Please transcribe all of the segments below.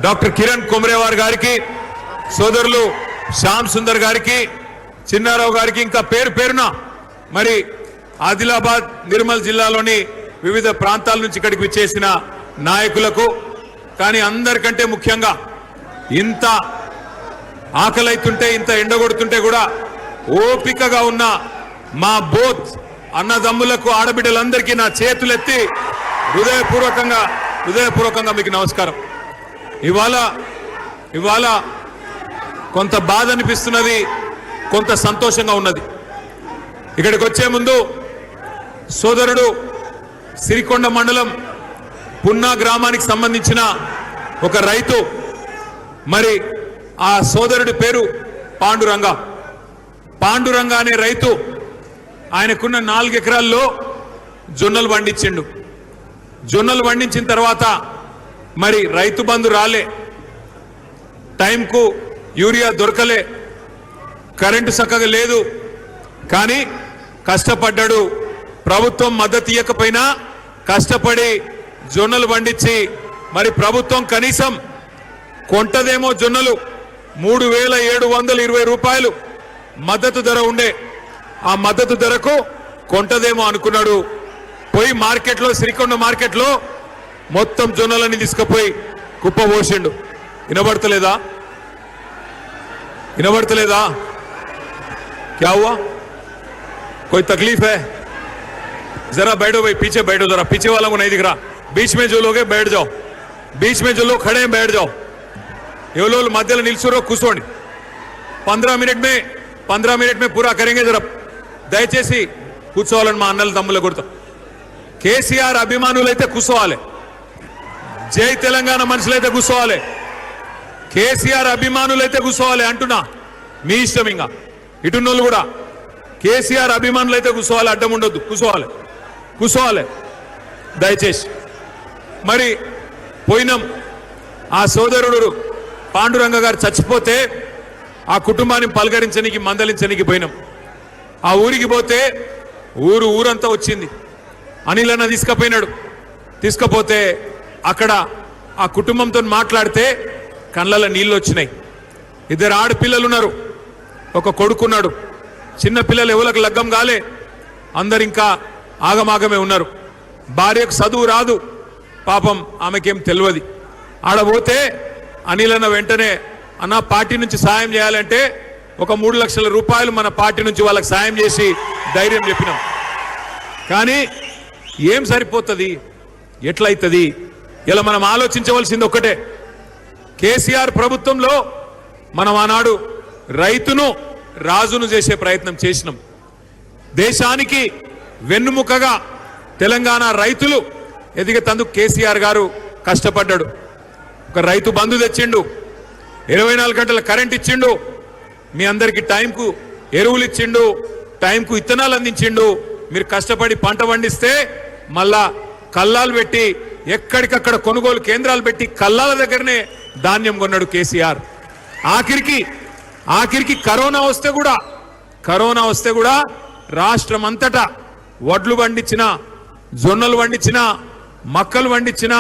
Doctor Kiran కొమరేవార్ గారికి, సోదరులు శ్యామ్ సుందర్ గారికి, చిన్నారావు గారికి, ఇంకా పేరు పేరున మరి ఆదిలాబాద్ నిర్మల్ జిల్లాలోని వివిధ ప్రాంతాల నుంచి ఇక్కడికి విచ్చేసిన నాయకులకు, కానీ అందరికంటే ముఖ్యంగా ఇంత ఆకలైతుంటే, ఇంత ఎండగొడుతుంటే కూడా ఓపికగా ఉన్న మా బోత్ అన్నదమ్ములకు, ఆడబిడ్డలందరికీ నా చేతులెత్తి హృదయపూర్వకంగా మీకు నమస్కారం. ఇవాళ కొంత బాధ అనిపిస్తున్నది, కొంత సంతోషంగా ఉన్నది. ఇక్కడికి వచ్చే ముందు సోదరుడు సిరికొండ మండలం పున్నా గ్రామానికి సంబంధించిన ఒక రైతు, మరి ఆ సోదరుడి పేరు పాండురంగ అనే రైతు ఆయనకున్న 4 ఎకరాల్లో జొన్నలు పండించిండు. జొన్నలు పండించిన తర్వాత మరి రైతు బంధు రాలే, టైంకు యూరియా దొరకలే, కరెంటు చక్కగా లేదు. కానీ కష్టపడ్డాడు. ప్రభుత్వం మద్దతు ఇవ్వకపోయినా కష్టపడి జొన్నలు పండించి మరి ప్రభుత్వం కనీసం కొంటదేమో జొన్నలు 3720 రూపాయలు మద్దతు ధర ఉండే, ఆ మద్దతు ధరకు కొంటదేమో అనుకున్నాడు. పోయి మార్కెట్లో, సిరికొండ మార్కెట్లో మొత్తం జొన్నలని తీసుకుపోయి కుప్పబోసిండు. వినబడతలేదా? क्या हुआ? कोई तकलीफ है? जरा बैठो भाई, पीछे बैठो, जरा पीछे वाला को नहीं दिख रहा. बीच में जो लोग हैं बैठ जाओ, बीच में जो लोग खड़े हैं बैठ जाओ. ये लोग मध्य निल्सो कुसोंడి. 15 मिनट में पूरा करेंगे. जरा దయచేసి కూర్చోవాలని మా అన్నల తమ్ముల కొడుతా. కేసీఆర్ అభిమానులైతే కూర్చోవాలి, జై తెలంగాణ మనుషులైతే కూర్చోవాలి, కేసీఆర్ అభిమానులైతే కూర్చోవాలి అంటున్నా. మీ ఇష్టం. ఇంకా ఇటున్నోళ్ళు కూడా కేసీఆర్ అభిమానులైతే కూర్చోవాలి, అడ్డం ఉండొద్దు, కూర్చోవాలి దయచేసి. మరి పోయినాం, ఆ సోదరుడు పాండురంగ గారు చచ్చిపోతే ఆ కుటుంబాన్ని పలకరించడానికి, మందలించడానికి పోయినాం. ఆ ఊరికి పోతే ఊరంతా వచ్చింది. అనిల్ అన్న తీసుకపోతే అక్కడ ఆ కుటుంబంతో మాట్లాడితే కళ్ళలో నీళ్ళు వచ్చినాయి. 2 ఆడపిల్లలు ఉన్నారు, ఒక కొడుకున్నాడు. చిన్న పిల్లలు ఎవరికి లగ్గం కాలే, అందరు ఇంకా ఆగమాగమే ఉన్నారు. భార్యకు చదువు రాదు, పాపం ఆమెకేం తెలియదు. ఆడపోతే అనిల్ అన్న వెంటనే, అన్న పార్టీ నుంచి సాయం చేయాలంటే ఒక 3 లక్షల రూపాయలు మన పార్టీ నుంచి వాళ్ళకి సాయం చేసి ధైర్యం చెప్పినాం. కానీ ఏం సరిపోతుంది, ఎట్లయితుంది? ఇలా మనం ఆలోచించవలసింది ఒక్కటే. కేసీఆర్ ప్రభుత్వంలో మనం ఆనాడు రైతును రాజును చేసే ప్రయత్నం చేసినాం. దేశానికి వెన్నుముకగా తెలంగాణ రైతులు ఎదిగేందుకు కేసీఆర్ గారు కష్టపడ్డాడు. ఒక రైతు బంధు తెచ్చిండు, 24 గంటల కరెంట్ ఇచ్చిండు, మీ అందరికి టైంకు ఎరువులు ఇచ్చిండు, టైంకు విత్తనాలు అందించిండు. మీరు కష్టపడి పంట పండిస్తే మళ్ళా కల్లాలు పెట్టి, ఎక్కడికక్కడ కొనుగోలు కేంద్రాలు పెట్టి కల్లాల దగ్గరనే ధాన్యం కొన్నాడు కేసీఆర్. ఆఖరికి కరోనా వస్తే కూడా రాష్ట్రం అంతటా వడ్లు పండించిన, జొన్నలు పండించిన, మక్కలు పండించిన,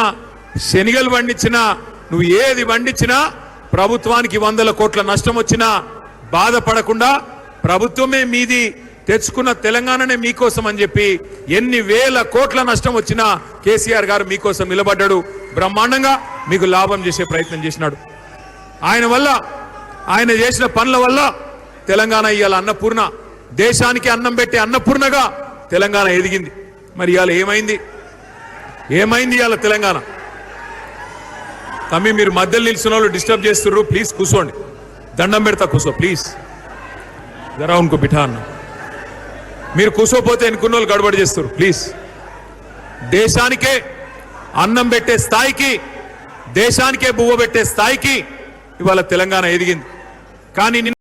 శనిగలు పండించిన, నువ్వు ఏది పండించినా ప్రభుత్వానికి 100 కోట్ల నష్టం వచ్చినా బాధపడకుండా ప్రభుత్వమే మీది, తెచ్చుకున్న తెలంగాణనే మీకోసం అని చెప్పి ఎన్ని వేల కోట్ల నష్టం వచ్చినా కేసీఆర్ గారు మీకోసం నిలబడ్డాడు. బ్రహ్మాండంగా మీకు లాభం చేసే ప్రయత్నం చేసినాడు. ఆయన చేసిన పనుల వల్ల తెలంగాణ ఇవాళ అన్నపూర్ణ, దేశానికి అన్నం పెట్టే అన్నపూర్ణగా తెలంగాణ ఎదిగింది. మరి ఇవాళ ఏమైంది ఇవాళ తెలంగాణ? తమ్మి, మీరు మధ్యలో నిలిచిన వాళ్ళు డిస్టర్బ్ చేస్తున్నారు, ప్లీజ్ కూర్చోండి, దండం పెడతా, కూర్చో ప్లీజ్, జరా ఉनको బిఠా అన్న. మీరు కూర్చోపోతే ఎన్నుకున్న వాళ్ళు గడబడి చేస్తారు, ప్లీజ్. దేశానికే అన్నం పెట్టే స్థాయికి, దేశానికే బువ్వ పెట్టే స్థాయికి ఇవాళ తెలంగాణ ఎదిగింది. కానీ